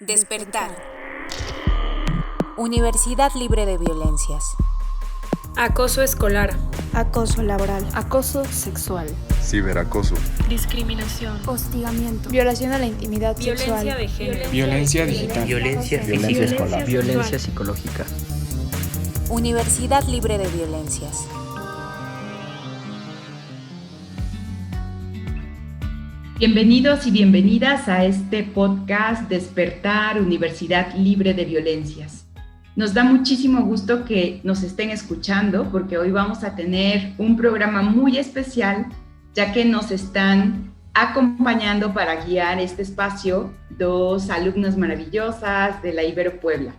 Despertar. Universidad libre de violencias. Acoso escolar. Acoso laboral. Acoso sexual. Ciberacoso. Discriminación. Hostigamiento. Violación a la intimidad Violencia sexual. de género. Violencia digital. Violencia escolar. Violencia psicológica. Universidad libre de violencias. Bienvenidos y bienvenidas a este podcast Despertar, Universidad Libre de Violencias. Nos da muchísimo gusto que nos estén escuchando porque hoy vamos a tener un programa muy especial, ya que nos están acompañando para guiar este espacio dos alumnas maravillosas de la Ibero Puebla.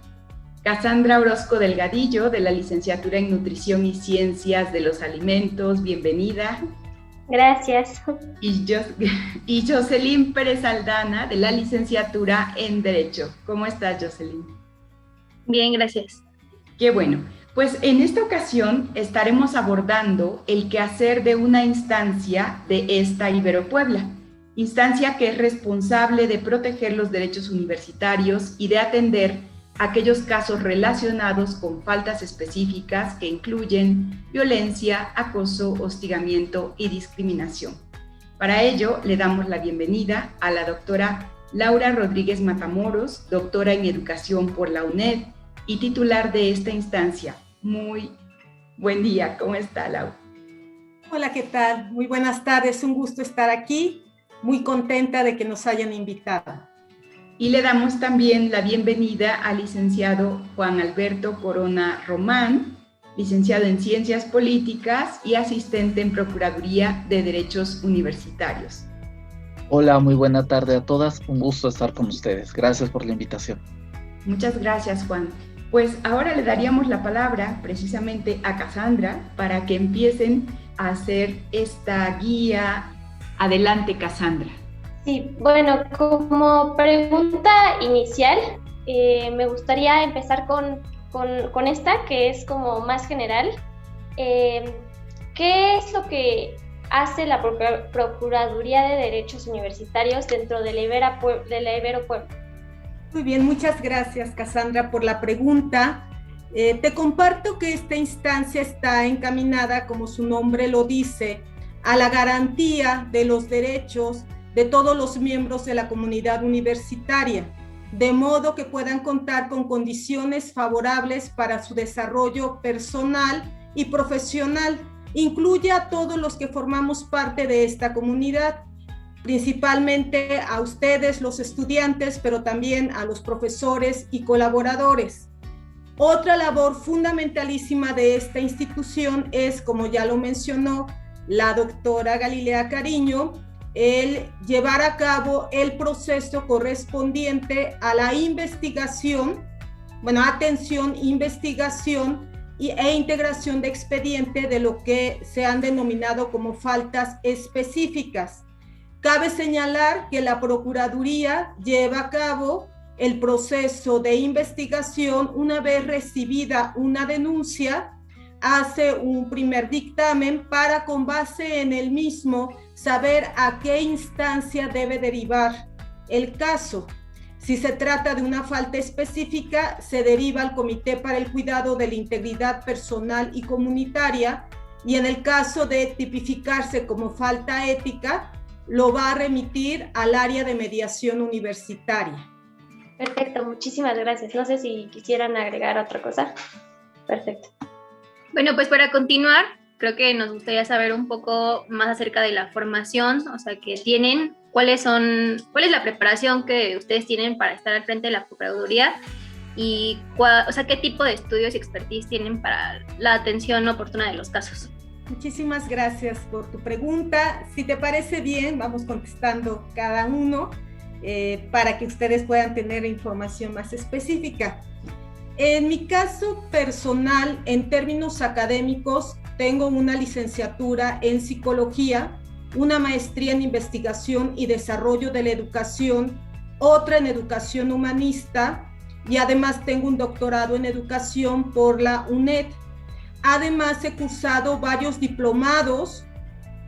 Cassandra Orozco Delgadillo, de la Licenciatura en Nutrición y Ciencias de los Alimentos, bienvenida. Gracias. Y Jocelyn Pérez Aldana, de la Licenciatura en Derecho. ¿Cómo estás, Jocelyn? Bien, gracias. Qué bueno. Pues en esta ocasión estaremos abordando el quehacer de una instancia de esta Ibero Puebla, instancia que es responsable de proteger los derechos universitarios y de atender aquellos casos relacionados con faltas específicas que incluyen violencia, acoso, hostigamiento y discriminación. Para ello, le damos la bienvenida a la doctora Laura Rodríguez Matamoros, doctora en Educación por la UNED y titular de esta instancia. Muy buen día, ¿cómo está, Laura? Hola, ¿qué tal? Muy buenas tardes, un gusto estar aquí, muy contenta de que nos hayan invitado. Y le damos también la bienvenida al licenciado Juan Alberto Corona Román, licenciado en Ciencias Políticas y asistente en Procuraduría de Derechos Universitarios. Hola, muy buena tarde a todas. Un gusto estar con ustedes. Gracias por la invitación. Muchas gracias, Juan. Pues ahora le daríamos la palabra precisamente a Cassandra para que empiecen a hacer esta guía. Adelante, Cassandra. Sí, bueno, como pregunta inicial, me gustaría empezar con esta, que es como más general. ¿Qué es lo que hace la Procuraduría de Derechos Universitarios dentro de la Ibero Puebla? Muy bien, muchas gracias, Cassandra, por la pregunta. Te comparto que esta instancia está encaminada, como su nombre lo dice, a la garantía de los derechos de todos los miembros de la comunidad universitaria, de modo que puedan contar con condiciones favorables para su desarrollo personal y profesional. Incluye a todos los que formamos parte de esta comunidad, principalmente a ustedes, los estudiantes, pero también a los profesores y colaboradores. Otra labor fundamentalísima de esta institución es, como ya lo mencionó la doctora Galilea Cariño, el llevar a cabo el proceso correspondiente a la investigación, atención, investigación e integración de expediente de lo que se han denominado como faltas específicas. Cabe señalar que la Procuraduría lleva a cabo el proceso de investigación una vez recibida una denuncia, hace un primer dictamen para, con base en el mismo, saber a qué instancia debe derivar el caso. Si se trata de una falta específica, se deriva al Comité para el Cuidado de la Integridad Personal y Comunitaria, y en el caso de tipificarse como falta ética, lo va a remitir al área de mediación universitaria. Perfecto, muchísimas gracias. No sé si quisieran agregar otra cosa. Perfecto. Bueno, pues para continuar, creo que nos gustaría saber un poco más acerca de la formación, que tienen, cuál es la preparación que ustedes tienen para estar al frente de la Procuraduría y qué tipo de estudios y expertise tienen para la atención oportuna de los casos. Muchísimas gracias por tu pregunta. Si te parece bien, vamos contestando cada uno para que ustedes puedan tener información más específica. En mi caso personal, en términos académicos, tengo una licenciatura en psicología, una maestría en investigación y desarrollo de la educación, otra en educación humanista y además tengo un doctorado en educación por la UNED. Además he cursado varios diplomados,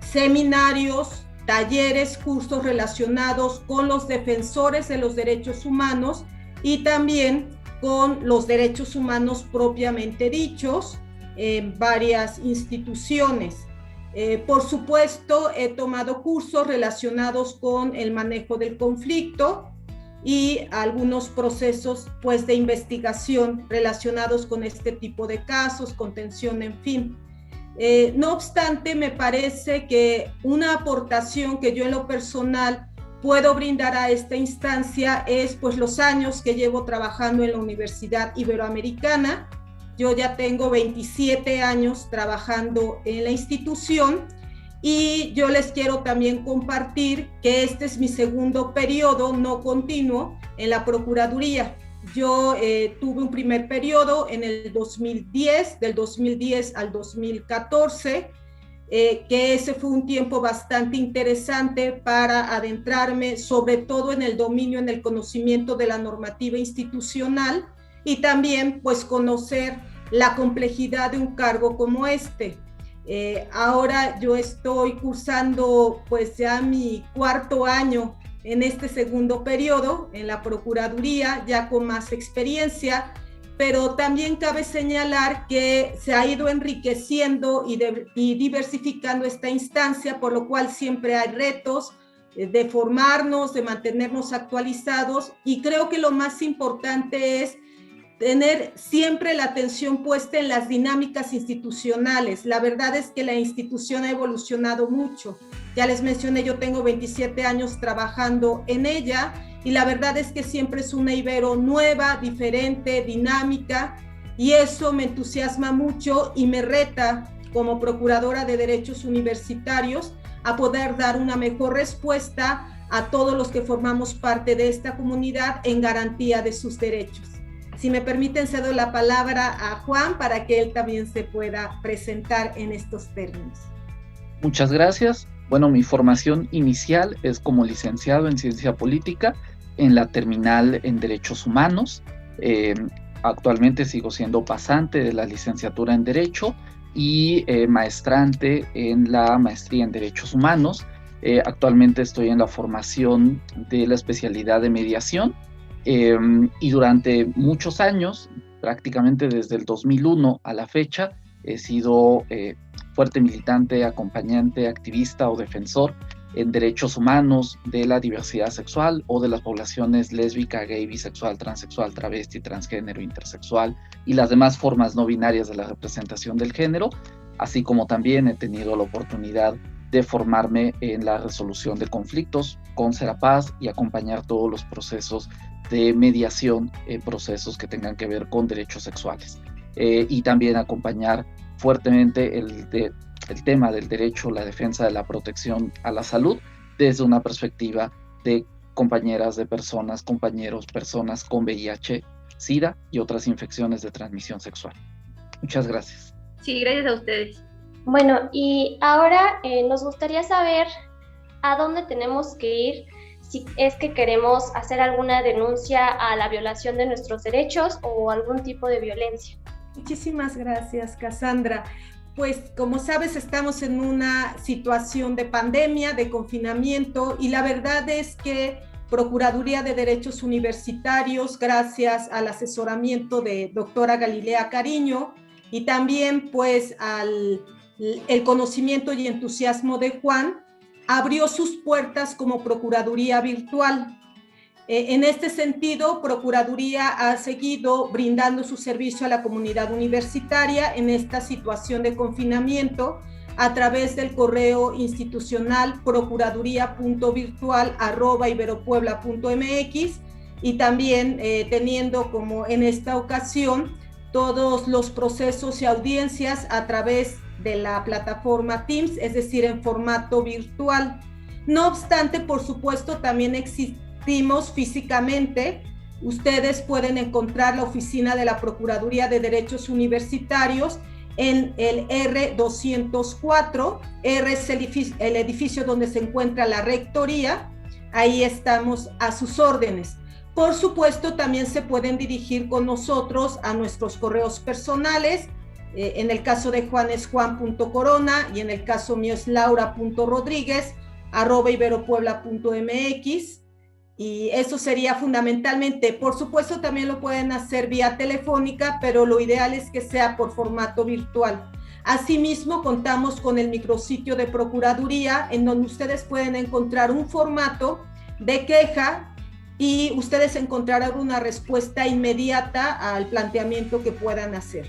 seminarios, talleres, cursos relacionados con los defensores de los derechos humanos y también con los derechos humanos propiamente dichos en varias instituciones. Por supuesto, he tomado cursos relacionados con el manejo del conflicto y algunos procesos pues, de investigación relacionados con este tipo de casos, contención, en fin. No obstante, me parece que una aportación que yo en lo personal puedo brindar a esta instancia es pues los años que llevo trabajando en la Universidad Iberoamericana. Yo ya tengo 27 años trabajando en la institución y yo les quiero también compartir que este es mi segundo periodo no continuo en la Procuraduría. Yo tuve un primer periodo en el 2010, del 2010 al 2014, que ese fue un tiempo bastante interesante para adentrarme sobre todo en el dominio, en el conocimiento de la normativa institucional y también pues conocer la complejidad de un cargo como este. Ahora yo estoy cursando pues ya mi cuarto año en este segundo periodo en la Procuraduría, ya con más experiencia, pero también cabe señalar que se ha ido enriqueciendo y diversificando esta instancia, por lo cual siempre hay retos de formarnos, de mantenernos actualizados, y creo que lo más importante es tener siempre la atención puesta en las dinámicas institucionales. La verdad es que la institución ha evolucionado mucho. Ya les mencioné, yo tengo 27 años trabajando en ella y la verdad es que siempre es una Ibero nueva, diferente, dinámica, y eso me entusiasma mucho y me reta como Procuradora de Derechos Universitarios a poder dar una mejor respuesta a todos los que formamos parte de esta comunidad en garantía de sus derechos. Si me permiten, cedo la palabra a Juan para que él también se pueda presentar en estos términos. Muchas gracias. Bueno, mi formación inicial es como licenciado en Ciencia Política en la Terminal en Derechos Humanos. Actualmente sigo siendo pasante de la licenciatura en Derecho y maestrante en la maestría en Derechos Humanos. Actualmente estoy en la formación de la especialidad de mediación. Y durante muchos años, prácticamente desde el 2001 a la fecha, he sido fuerte militante, acompañante, activista o defensor en derechos humanos de la diversidad sexual o de las poblaciones lésbica, gay, bisexual, transexual, travesti, transgénero, intersexual y las demás formas no binarias de la representación del género, así como también he tenido la oportunidad de formarme en la resolución de conflictos con Serapaz y acompañar todos los procesos de mediación en procesos que tengan que ver con derechos sexuales. Y también acompañar fuertemente el tema del derecho, la defensa de la protección a la salud desde una perspectiva de compañeras de personas, compañeros, personas con VIH, SIDA y otras infecciones de transmisión sexual. Muchas gracias. Sí, gracias a ustedes. Bueno, y ahora nos gustaría saber a dónde tenemos que ir si es que queremos hacer alguna denuncia a la violación de nuestros derechos o algún tipo de violencia. Muchísimas gracias, Cassandra. Pues como sabes, estamos en una situación de pandemia, de confinamiento, y la verdad es que Procuraduría de Derechos Universitarios, gracias al asesoramiento de doctora Galilea Cariño y también pues el conocimiento y entusiasmo de Juan, abrió sus puertas como Procuraduría Virtual. En este sentido, Procuraduría ha seguido brindando su servicio a la comunidad universitaria en esta situación de confinamiento a través del correo institucional procuraduría.virtual@iberopuebla.mx y también teniendo como en esta ocasión todos los procesos y audiencias a través de la plataforma Teams, es decir, en formato virtual. No obstante, por supuesto, también existimos físicamente. Ustedes pueden encontrar la oficina de la Procuraduría de Derechos Universitarios en el R204. R es el edificio donde se encuentra la rectoría. Ahí estamos a sus órdenes. Por supuesto, también se pueden dirigir con nosotros a nuestros correos personales. En el caso de Juan es juan.corona y en el caso mío es laura.rodríguez@iberopuebla.mx. Y eso sería fundamentalmente. Por supuesto, también lo pueden hacer vía telefónica, pero lo ideal es que sea por formato virtual. Asimismo, contamos con el micrositio de Procuraduría, en donde ustedes pueden encontrar un formato de queja y ustedes encontrarán una respuesta inmediata al planteamiento que puedan hacer.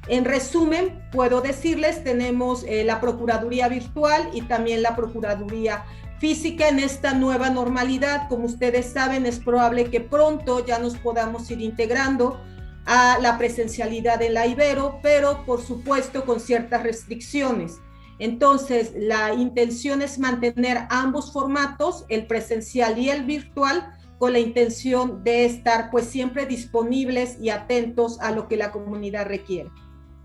En resumen, puedo decirles, tenemos la Procuraduría virtual y también la Procuraduría física en esta nueva normalidad. Como ustedes saben, es probable que pronto ya nos podamos ir integrando a la presencialidad en la Ibero, pero por supuesto con ciertas restricciones. Entonces, la intención es mantener ambos formatos, el presencial y el virtual, con la intención de estar pues siempre disponibles y atentos a lo que la comunidad requiere.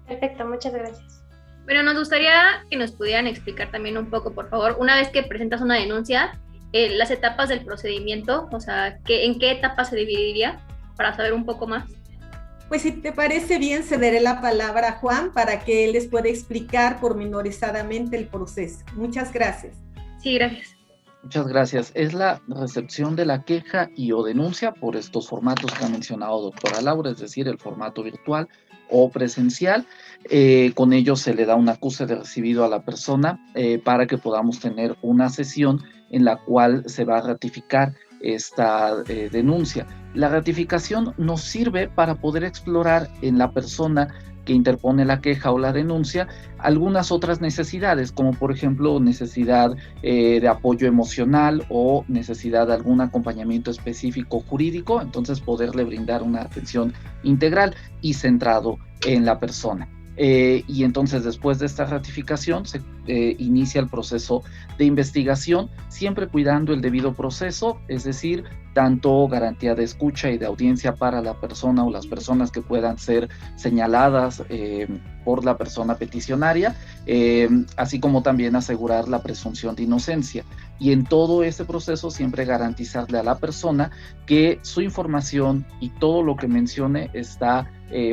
Perfecto, muchas gracias. Bueno, nos gustaría que nos pudieran explicar también un poco, por favor, una vez que presentas una denuncia, las etapas del procedimiento, o sea, ¿en qué etapa se dividiría? Para saber un poco más. Pues si te parece bien, cederé la palabra a Juan para que él les pueda explicar pormenorizadamente el proceso. Muchas gracias. Sí, gracias. Muchas gracias. Es la recepción de la queja y o denuncia por estos formatos que ha mencionado doctora Laura, es decir, el formato virtual o presencial. Con ello se le da un acuse de recibido a la persona para que podamos tener una sesión en la cual se va a ratificar esta denuncia. La ratificación nos sirve para poder explorar en la persona que interpone la queja o la denuncia algunas otras necesidades, como por ejemplo necesidad de apoyo emocional o necesidad de algún acompañamiento específico jurídico, entonces poderle brindar una atención integral y centrado en la persona. Y entonces después de esta ratificación se inicia el proceso de investigación, siempre cuidando el debido proceso, es decir, tanto garantía de escucha y de audiencia para la persona o las personas que puedan ser señaladas por la persona peticionaria, así como también asegurar la presunción de inocencia. Y en todo ese proceso siempre garantizarle a la persona que su información y todo lo que mencione está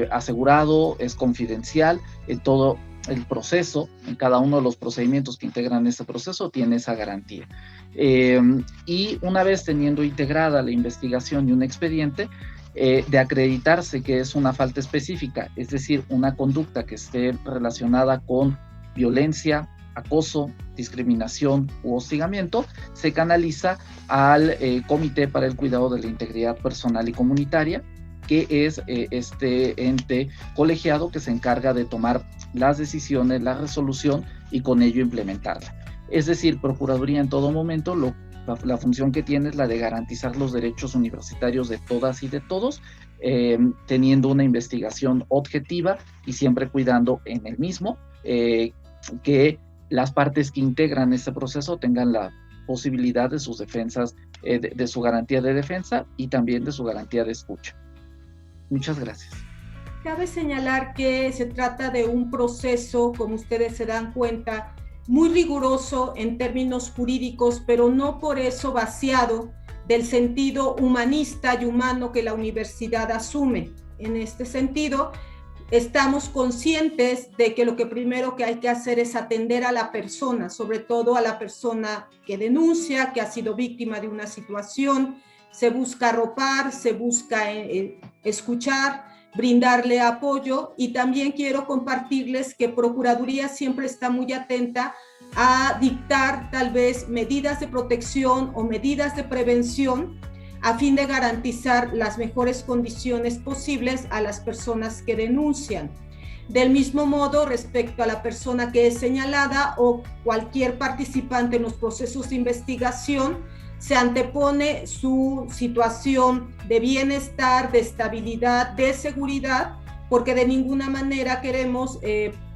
asegurado, es confidencial, en todo el proceso, en cada uno de los procedimientos que integran este proceso tiene esa garantía. Y una vez teniendo integrada la investigación y un expediente, de acreditarse que es una falta específica, es decir, una conducta que esté relacionada con violencia, acoso, discriminación u hostigamiento, se canaliza al Comité para el Cuidado de la Integridad Personal y Comunitaria, que es este ente colegiado que se encarga de tomar las decisiones, la resolución y con ello implementarla. Es decir, Procuraduría en todo momento la función que tiene es la de garantizar los derechos universitarios de todas y de todos, teniendo una investigación objetiva y siempre cuidando en el mismo que las partes que integran este proceso tengan la posibilidad de sus defensas, de su garantía de defensa y también de su garantía de escucha. Muchas gracias. Cabe señalar que se trata de un proceso, como ustedes se dan cuenta, muy riguroso en términos jurídicos, pero no por eso vaciado del sentido humanista y humano que la universidad asume. En este sentido, estamos conscientes de que lo que primero que hay que hacer es atender a la persona, sobre todo a la persona que denuncia, que ha sido víctima de una situación. Se busca arropar, se busca escuchar, brindarle apoyo, y también quiero compartirles que Procuraduría siempre está muy atenta a dictar tal vez medidas de protección o medidas de prevención a fin de garantizar las mejores condiciones posibles a las personas que denuncian. Del mismo modo, respecto a la persona que es señalada o cualquier participante en los procesos de investigación, se antepone su situación de bienestar, de estabilidad, de seguridad, porque de ninguna manera queremos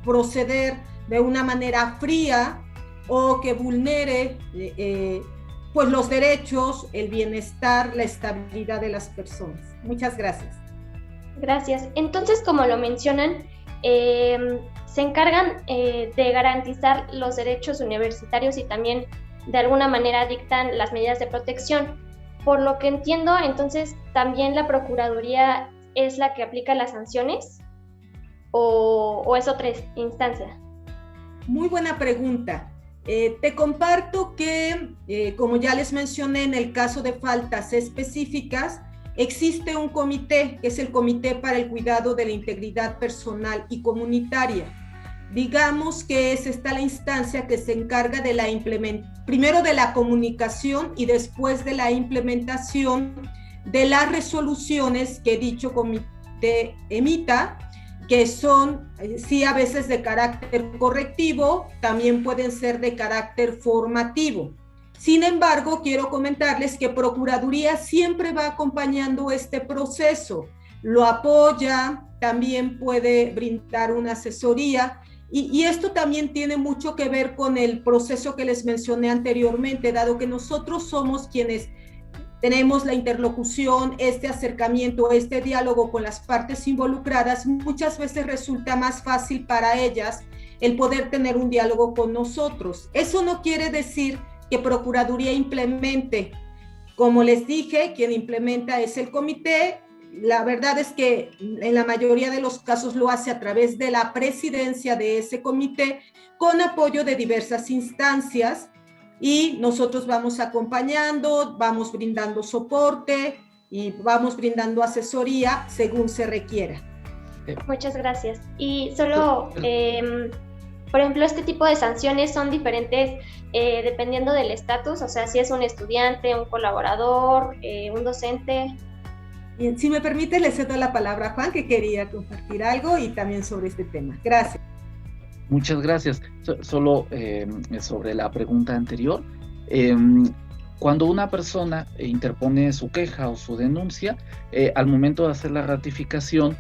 proceder de una manera fría o que vulnere pues los derechos, el bienestar, la estabilidad de las personas. Muchas gracias. Gracias. Entonces, como lo mencionan, se encargan de garantizar los derechos universitarios y también de alguna manera dictan las medidas de protección. Por lo que entiendo, entonces, ¿también la Procuraduría es la que aplica las sanciones o es otra instancia? Muy buena pregunta. Te comparto que, como ya les mencioné, en el caso de faltas específicas, existe un comité, que es el Comité para el Cuidado de la Integridad Personal y Comunitaria. Digamos que es esta la instancia que se encarga de primero de la comunicación y después de la implementación de las resoluciones que dicho comité emita, que son, sí, a veces de carácter correctivo, también pueden ser de carácter formativo. Sin embargo, quiero comentarles que Procuraduría siempre va acompañando este proceso, lo apoya, también puede brindar una asesoría, y esto también tiene mucho que ver con el proceso que les mencioné anteriormente, dado que nosotros somos quienes tenemos la interlocución, este acercamiento, este diálogo con las partes involucradas. Muchas veces resulta más fácil para ellas el poder tener un diálogo con nosotros. Eso no quiere decir que Procuraduría implemente. Como les dije, quien implementa es el comité. La verdad es que en la mayoría de los casos lo hace a través de la presidencia de ese comité, con apoyo de diversas instancias, y nosotros vamos acompañando, vamos brindando soporte y vamos brindando asesoría según se requiera. Muchas gracias. Y solo, por ejemplo, este tipo de sanciones son diferentes dependiendo del estatus, o sea, si es un estudiante, un colaborador, un docente. Bien, si me permite, le cedo la palabra a Juan, que quería compartir algo y también sobre este tema. Gracias. Muchas gracias. Solo sobre la pregunta anterior, cuando una persona interpone su queja o su denuncia, al momento de hacer la ratificación,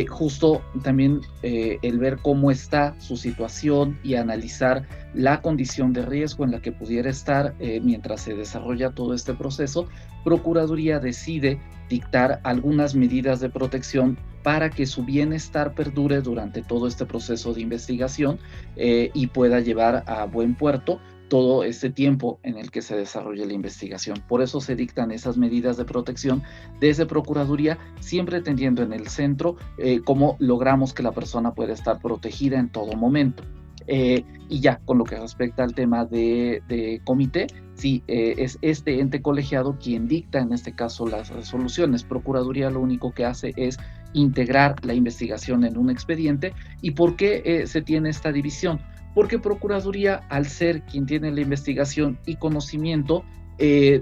justo también el ver cómo está su situación y analizar la condición de riesgo en la que pudiera estar mientras se desarrolla todo este proceso, Procuraduría decide dictar algunas medidas de protección para que su bienestar perdure durante todo este proceso de investigación y pueda llevar a buen puerto todo este tiempo en el que se desarrolle la investigación. Por eso se dictan esas medidas de protección desde Procuraduría, siempre teniendo en el centro cómo logramos que la persona pueda estar protegida en todo momento. Y ya, con lo que respecta al tema de comité, sí, es este ente colegiado quien dicta en este caso las resoluciones. Procuraduría lo único que hace es integrar la investigación en un expediente. ¿Y por qué se tiene esta división? Porque Procuraduría, al ser quien tiene la investigación y conocimiento,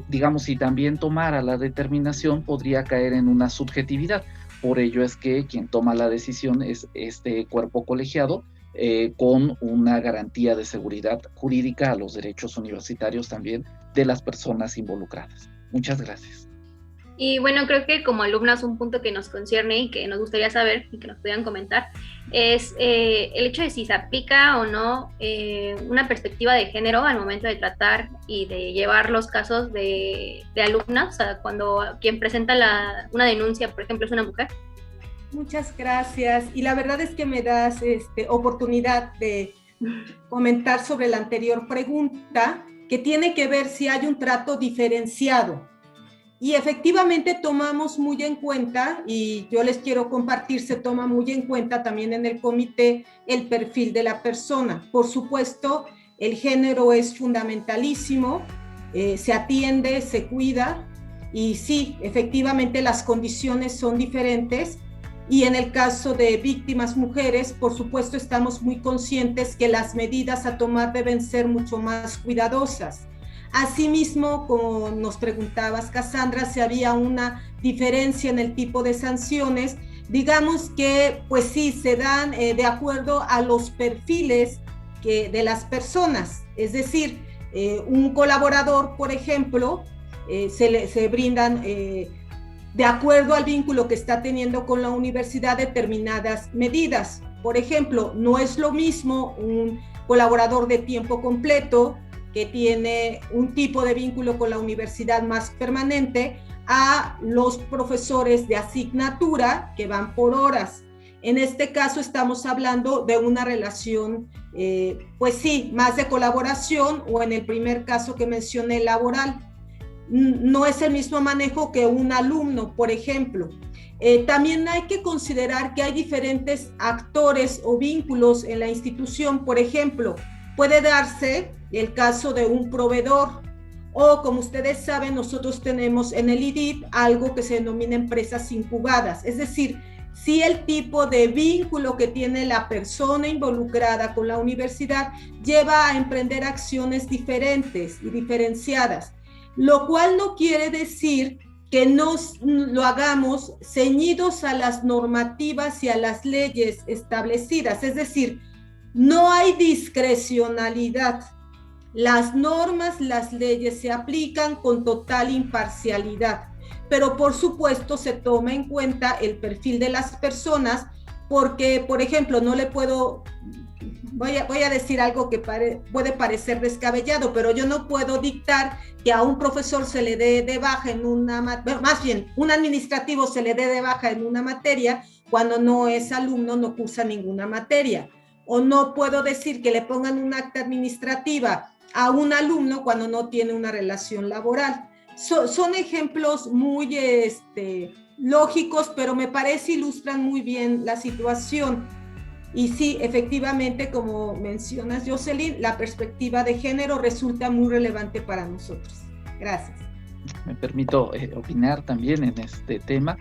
digamos, si también tomara la determinación, podría caer en una subjetividad. Por ello es que quien toma la decisión es este cuerpo colegiado, con una garantía de seguridad jurídica a los derechos universitarios también de las personas involucradas. Muchas gracias. Y bueno, creo que como alumnas un punto que nos concierne y que nos gustaría saber y que nos pudieran comentar es el hecho de si se aplica o no una perspectiva de género al momento de tratar y de llevar los casos de alumnas, o sea, cuando quien presenta una denuncia, por ejemplo, es una mujer. Muchas gracias. Y la verdad es que me das oportunidad de comentar sobre la anterior pregunta, que tiene que ver si hay un trato diferenciado. Y efectivamente tomamos muy en cuenta, y yo les quiero compartir, se toma muy en cuenta también en el comité el perfil de la persona. Por supuesto, el género es fundamentalísimo, se atiende, se cuida, y sí, efectivamente las condiciones son diferentes. Y en el caso de víctimas mujeres, por supuesto, estamos muy conscientes que las medidas a tomar deben ser mucho más cuidadosas. Asimismo, como nos preguntabas, Cassandra, si había una diferencia en el tipo de sanciones, digamos que, pues sí, se dan de acuerdo a los perfiles de las personas. Es decir, un colaborador, por ejemplo, se brindan de acuerdo al vínculo que está teniendo con la universidad determinadas medidas. Por ejemplo, no es lo mismo un colaborador de tiempo completo que tiene un tipo de vínculo con la universidad más permanente a los profesores de asignatura que van por horas. En este caso estamos hablando de una relación, pues sí, más de colaboración, o en el primer caso que mencioné, laboral. No es el mismo manejo que un alumno, por ejemplo. También hay que considerar que hay diferentes actores o vínculos en la institución. Por ejemplo, puede darse el caso de un proveedor, o como ustedes saben, nosotros tenemos en el IDIT algo que se denomina empresas incubadas, es decir, si el tipo de vínculo que tiene la persona involucrada con la universidad lleva a emprender acciones diferentes y diferenciadas, lo cual no quiere decir que lo hagamos ceñidos a las normativas y a las leyes establecidas, es decir, no hay discrecionalidad. Las normas, las leyes se aplican con total imparcialidad, pero por supuesto se toma en cuenta el perfil de las personas, porque, por ejemplo, no le puedo, voy a decir algo que puede parecer descabellado, pero yo no puedo dictar que a un profesor se le dé de baja en más bien, un administrativo se le dé de baja en una materia cuando no es alumno, no cursa ninguna materia. O no puedo decir que le pongan un acta administrativa a un alumno cuando no tiene una relación laboral. Son ejemplos muy lógicos, pero me parece ilustran muy bien la situación. Y sí, efectivamente, como mencionas, Jocelyn, la perspectiva de género resulta muy relevante para nosotros. Gracias. Me permito opinar también en este tema.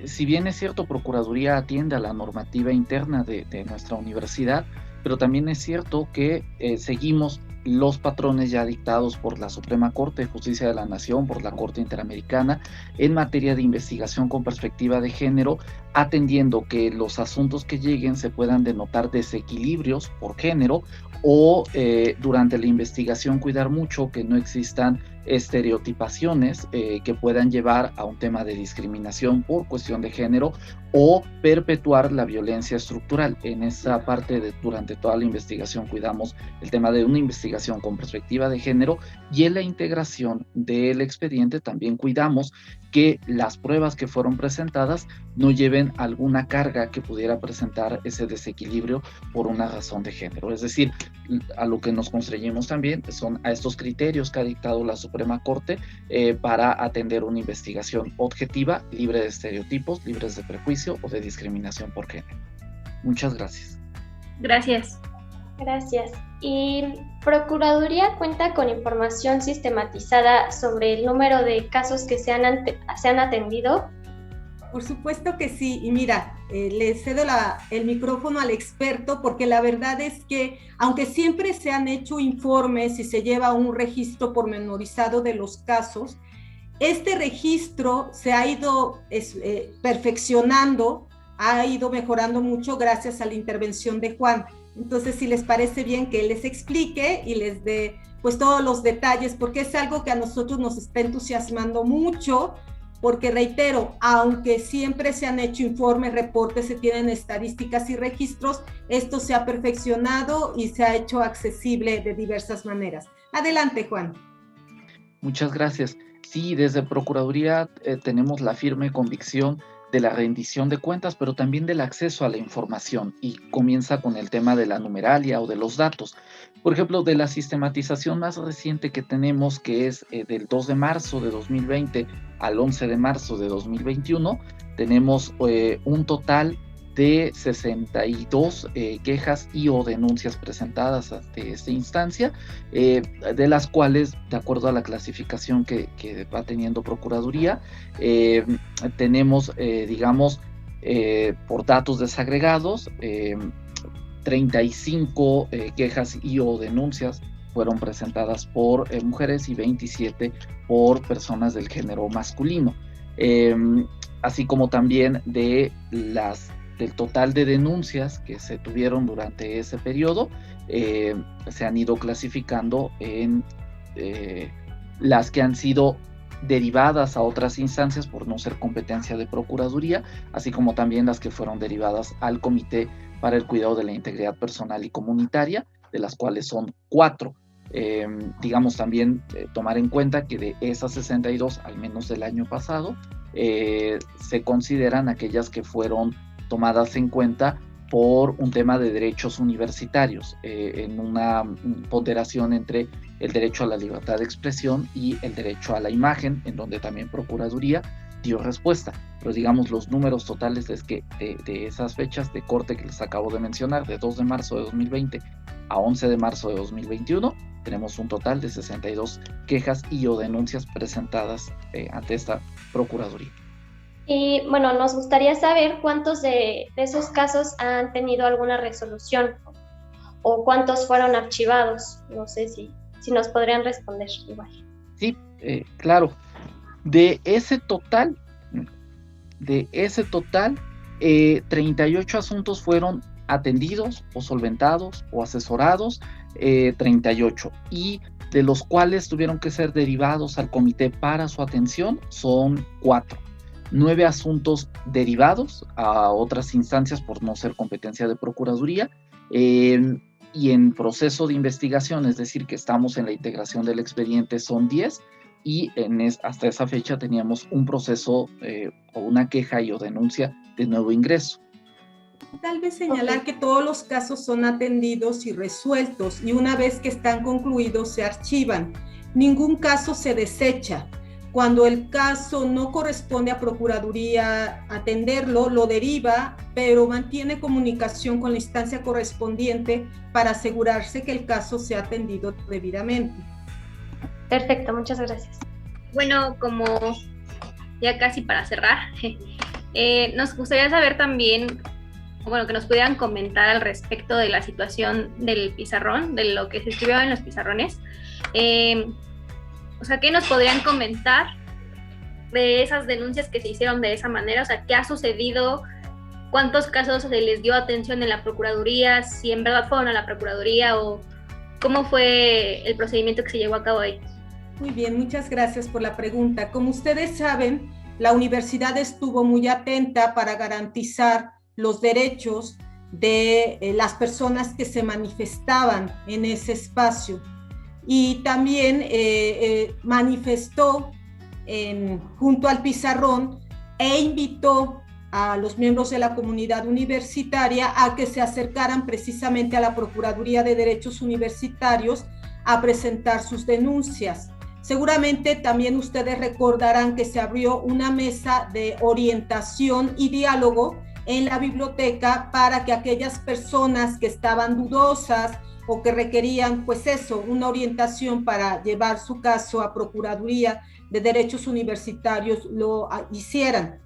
Si bien es cierto, Procuraduría atiende a la normativa interna de nuestra universidad, pero también es cierto que seguimos los patrones ya dictados por la Suprema Corte de Justicia de la Nación, por la Corte Interamericana, en materia de investigación con perspectiva de género, atendiendo que los asuntos que lleguen se puedan denotar desequilibrios por género o durante la investigación cuidar mucho que no existan estereotipaciones que puedan llevar a un tema de discriminación por cuestión de género o perpetuar la violencia estructural. En esa parte durante toda la investigación cuidamos el tema de una investigación con perspectiva de género, y en la integración del expediente también cuidamos que las pruebas que fueron presentadas no lleven alguna carga que pudiera presentar ese desequilibrio por una razón de género. Es decir, a lo que nos constreñimos también son a estos criterios que ha dictado la Suprema Corte para atender una investigación objetiva, libre de estereotipos, libres de prejuicio o de discriminación por género. Muchas gracias. Gracias. Gracias. ¿Y Procuraduría cuenta con información sistematizada sobre el número de casos que se han atendido? Por supuesto que sí, y mira, le cedo el micrófono al experto, porque la verdad es que, aunque siempre se han hecho informes y se lleva un registro pormenorizado de los casos, este registro se ha ido perfeccionando, ha ido mejorando mucho gracias a la intervención de Juan. Entonces, si les parece bien que él les explique y les dé pues todos los detalles, porque es algo que a nosotros nos está entusiasmando mucho, porque reitero, aunque siempre se han hecho informes, reportes, se tienen estadísticas y registros, esto se ha perfeccionado y se ha hecho accesible de diversas maneras. Adelante, Juan. Muchas gracias. Sí, desde Procuraduría tenemos la firme convicción de la rendición de cuentas, pero también del acceso a la información, y comienza con el tema de la numeralia o de los datos. Por ejemplo, de la sistematización más reciente que tenemos, que es del 2 de marzo de 2020 al 11 de marzo de 2021, tenemos un total de 62 quejas y o denuncias presentadas ante esta instancia, de las cuales, de acuerdo a la clasificación que va teniendo Procuraduría, tenemos, por datos desagregados, 35 quejas y o denuncias fueron presentadas por mujeres y 27 por personas del género masculino, así como también del total de denuncias que se tuvieron durante ese periodo, se han ido clasificando en las que han sido derivadas a otras instancias por no ser competencia de Procuraduría, así como también las que fueron derivadas al Comité para el Cuidado de la Integridad Personal y Comunitaria, de las cuales son 4. También tomar en cuenta que de esas 62, al menos del año pasado, se consideran aquellas que fueron tomadas en cuenta por un tema de derechos universitarios, en una ponderación entre el derecho a la libertad de expresión y el derecho a la imagen, en donde también Procuraduría dio respuesta. Pero los números totales es que de esas fechas de corte que les acabo de mencionar, de 2 de marzo de 2020 a 11 de marzo de 2021, tenemos un total de 62 quejas y o denuncias presentadas ante esta Procuraduría. Y bueno, nos gustaría saber cuántos de esos casos han tenido alguna resolución o cuántos fueron archivados. No sé si nos podrían responder igual. Sí, claro. De ese total, 38 asuntos fueron atendidos o solventados o asesorados, 38, y de los cuales tuvieron que ser derivados al comité para su atención son 4. 9 asuntos derivados a otras instancias por no ser competencia de Procuraduría, y en proceso de investigación, es decir, que estamos en la integración del expediente, son 10, y hasta esa fecha teníamos un proceso o una queja y o denuncia de nuevo ingreso. Tal vez señalar que todos los casos son atendidos y resueltos, y una vez que están concluidos se archivan. Ningún caso se desecha. Cuando el caso no corresponde a Procuraduría atenderlo, lo deriva, pero mantiene comunicación con la instancia correspondiente para asegurarse que el caso sea atendido debidamente. Perfecto, muchas gracias. Bueno, como ya casi para cerrar, nos gustaría saber también, bueno, que nos pudieran comentar al respecto de la situación del pizarrón, de lo que se escribió en los pizarrones. O sea, ¿qué nos podrían comentar de esas denuncias que se hicieron de esa manera? O sea, ¿qué ha sucedido? ¿Cuántos casos se les dio atención en la Procuraduría? ¿Si en verdad fueron a la Procuraduría o cómo fue el procedimiento que se llevó a cabo ahí? Muy bien, muchas gracias por la pregunta. Como ustedes saben, la universidad estuvo muy atenta para garantizar los derechos de las personas que se manifestaban en ese espacio. Y también manifestó junto al pizarrón e invitó a los miembros de la comunidad universitaria a que se acercaran precisamente a la Procuraduría de Derechos Universitarios a presentar sus denuncias. Seguramente también ustedes recordarán que se abrió una mesa de orientación y diálogo en la biblioteca para que aquellas personas que estaban dudosas o que requerían, pues eso, una orientación para llevar su caso a Procuraduría de Derechos Universitarios, lo hicieran.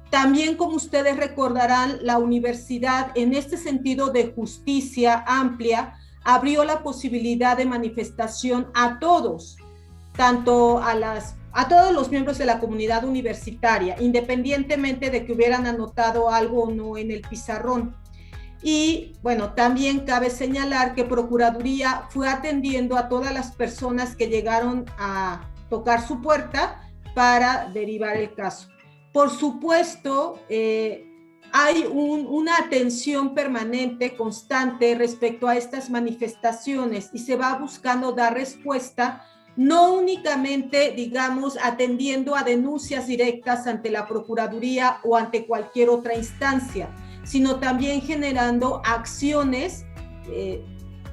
También, como ustedes recordarán, la universidad, en este sentido de justicia amplia, abrió la posibilidad de manifestación a todos, tanto a todos los miembros de la comunidad universitaria, independientemente de que hubieran anotado algo o no en el pizarrón. Y bueno, también cabe señalar que Procuraduría fue atendiendo a todas las personas que llegaron a tocar su puerta para derivar el caso. Por supuesto, hay una atención permanente, constante respecto a estas manifestaciones y se va buscando dar respuesta, no únicamente, digamos, atendiendo a denuncias directas ante la Procuraduría o ante cualquier otra instancia, sino también generando acciones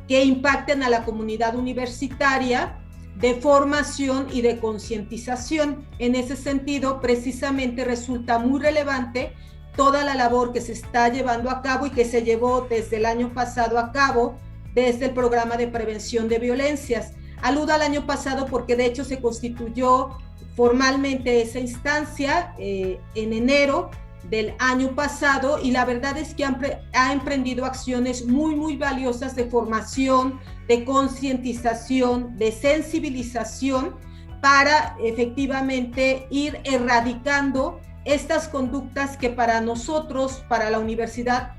que impacten a la comunidad universitaria de formación y de concientización. En ese sentido, precisamente resulta muy relevante toda la labor que se está llevando a cabo y que se llevó desde el año pasado a cabo desde el programa de prevención de violencias. Aludo al año pasado porque de hecho se constituyó formalmente esa instancia en enero del año pasado y la verdad es que ha emprendido acciones muy valiosas de formación, de concientización, de sensibilización para efectivamente ir erradicando estas conductas que para nosotros, para la universidad,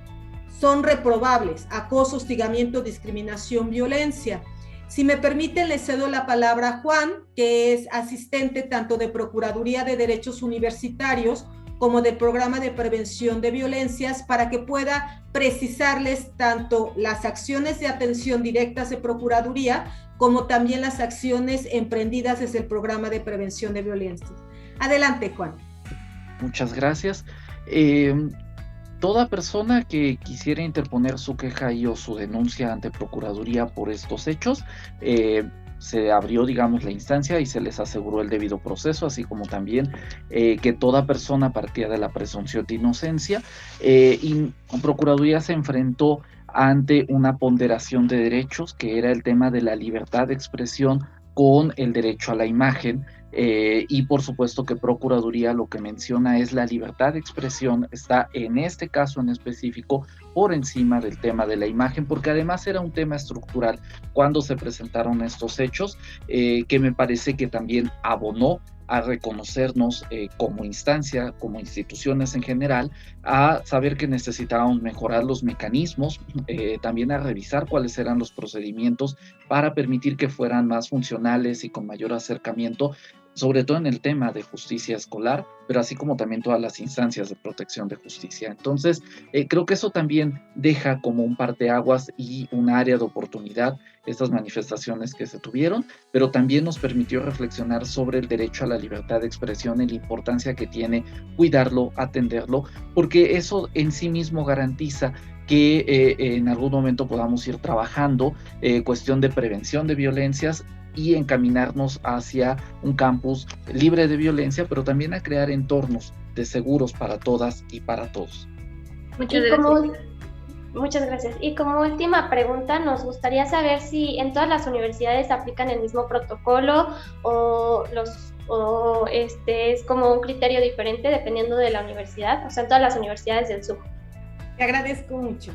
son reprobables: acoso, hostigamiento, discriminación, violencia. Si me permiten, le cedo la palabra a Juan, que es asistente tanto de Procuraduría de Derechos Universitarios como del Programa de Prevención de Violencias, para que pueda precisarles tanto las acciones de atención directas de Procuraduría como también las acciones emprendidas desde el Programa de Prevención de Violencias. Adelante, Juan. Muchas gracias. Toda persona que quisiera interponer su queja y o su denuncia ante Procuraduría por estos hechos, se abrió, digamos, la instancia y se les aseguró el debido proceso, así como también que toda persona partía de la presunción de inocencia, y Procuraduría se enfrentó ante una ponderación de derechos, que era el tema de la libertad de expresión con el derecho a la imagen, y por supuesto que Procuraduría lo que menciona es la libertad de expresión, está en este caso en específico por encima del tema de la imagen, porque además era un tema estructural cuando se presentaron estos hechos, que me parece que también abonó a reconocernos como instancia, como instituciones en general, a saber que necesitábamos mejorar los mecanismos, también a revisar cuáles eran los procedimientos para permitir que fueran más funcionales y con mayor acercamiento, sobre todo en el tema de justicia escolar, pero así como también todas las instancias de protección de justicia. Entonces, creo que eso también deja como un parteaguas y un área de oportunidad estas manifestaciones que se tuvieron, pero también nos permitió reflexionar sobre el derecho a la libertad de expresión y la importancia que tiene cuidarlo, atenderlo, porque eso en sí mismo garantiza que en algún momento podamos ir trabajando cuestión de prevención de violencias y encaminarnos hacia un campus libre de violencia, pero también a crear entornos de seguros para todas y para todos. Muchas gracias. Y como última pregunta, nos gustaría saber si en todas las universidades aplican el mismo protocolo o es como un criterio diferente dependiendo de la universidad, o sea, en todas las universidades del sur. Te agradezco mucho.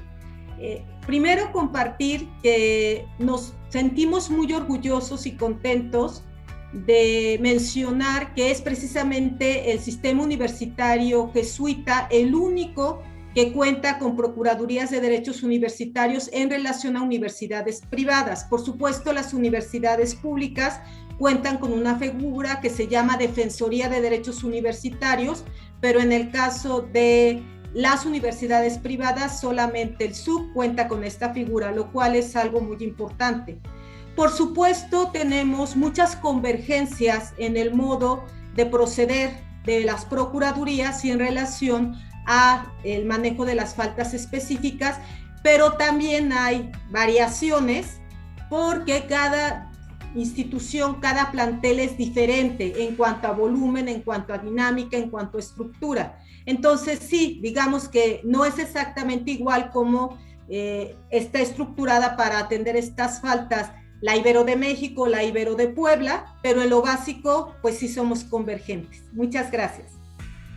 Primero compartir que nos sentimos muy orgullosos y contentos de mencionar que es precisamente el sistema universitario jesuita el único que cuenta con procuradurías de derechos universitarios en relación a universidades privadas. Por supuesto, las universidades públicas cuentan con una figura que se llama Defensoría de Derechos Universitarios, pero en el caso de las universidades privadas, solamente el SUC cuenta con esta figura, lo cual es algo muy importante. Por supuesto, tenemos muchas convergencias en el modo de proceder de las procuradurías y en relación a el manejo de las faltas específicas, pero también hay variaciones porque cada institución, cada plantel es diferente en cuanto a volumen, en cuanto a dinámica, en cuanto a estructura. Entonces sí, digamos que no es exactamente igual como está estructurada para atender estas faltas la Ibero de México, la Ibero de Puebla, pero en lo básico pues sí somos convergentes. Muchas gracias.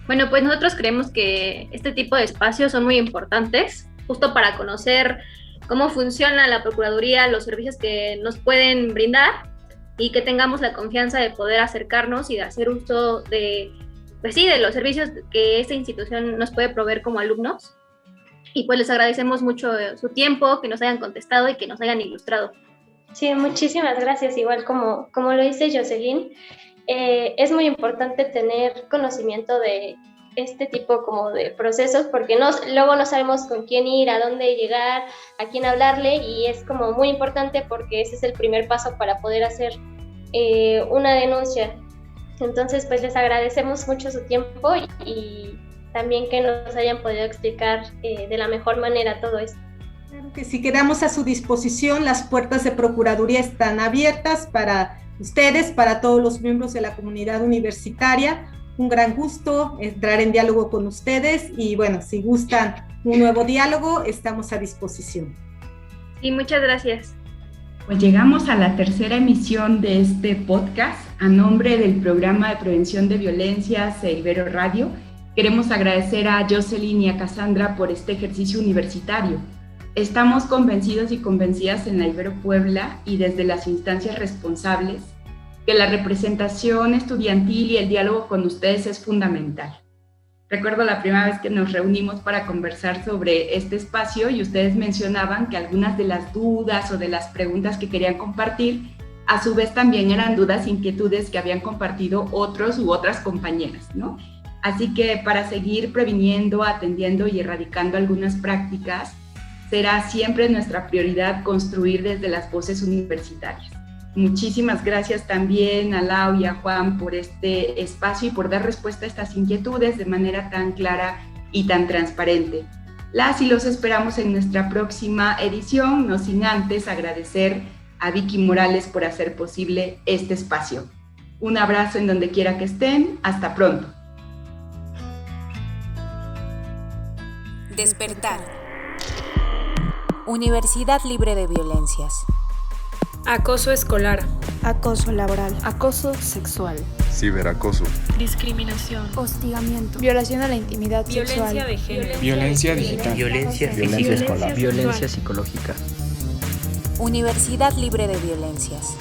Bueno, pues nosotros creemos que este tipo de espacios son muy importantes, justo para conocer cómo funciona la Procuraduría, los servicios que nos pueden brindar y que tengamos la confianza de poder acercarnos y de hacer uso de, pues sí, de los servicios que esta institución nos puede proveer como alumnos. Y pues les agradecemos mucho su tiempo, que nos hayan contestado y que nos hayan ilustrado. Sí, muchísimas gracias. Igual como lo dice Jocelyn, es muy importante tener conocimiento de este tipo como de procesos porque luego no sabemos con quién ir, a dónde llegar, a quién hablarle y es como muy importante porque ese es el primer paso para poder hacer una denuncia. Entonces pues les agradecemos mucho su tiempo y también que nos hayan podido explicar de la mejor manera todo esto. Claro que sí, quedamos a su disposición, las puertas de Procuraduría están abiertas para ustedes, para todos los miembros de la comunidad universitaria. Un gran gusto entrar en diálogo con ustedes y bueno, si gustan un nuevo diálogo, estamos a disposición. Sí, muchas gracias. Pues llegamos a la tercera emisión de este podcast. A nombre del Programa de Prevención de Violencias e Ibero Radio, queremos agradecer a Jocelyn y a Cassandra por este ejercicio universitario. Estamos convencidos y convencidas en la Ibero Puebla y desde las instancias responsables que la representación estudiantil y el diálogo con ustedes es fundamental. Recuerdo la primera vez que nos reunimos para conversar sobre este espacio y ustedes mencionaban que algunas de las dudas o de las preguntas que querían compartir, a su vez también eran dudas, inquietudes que habían compartido otros u otras compañeras, ¿no? Así que para seguir previniendo, atendiendo y erradicando algunas prácticas, será siempre nuestra prioridad construir desde las voces universitarias. Muchísimas gracias también a Lau y a Juan por este espacio y por dar respuesta a estas inquietudes de manera tan clara y tan transparente. Las y los esperamos en nuestra próxima edición, no sin antes agradecer a Vicky Morales por hacer posible este espacio. Un abrazo en donde quiera que estén. Hasta pronto. Despertar. Universidad libre de violencias. Acoso escolar. Acoso laboral. Acoso sexual. Ciberacoso. Discriminación. Hostigamiento. Violación a la intimidad Violencia sexual. de género. Violencia digital. Violencia Violencia escolar. Violencia psicológica. Universidad libre de violencias.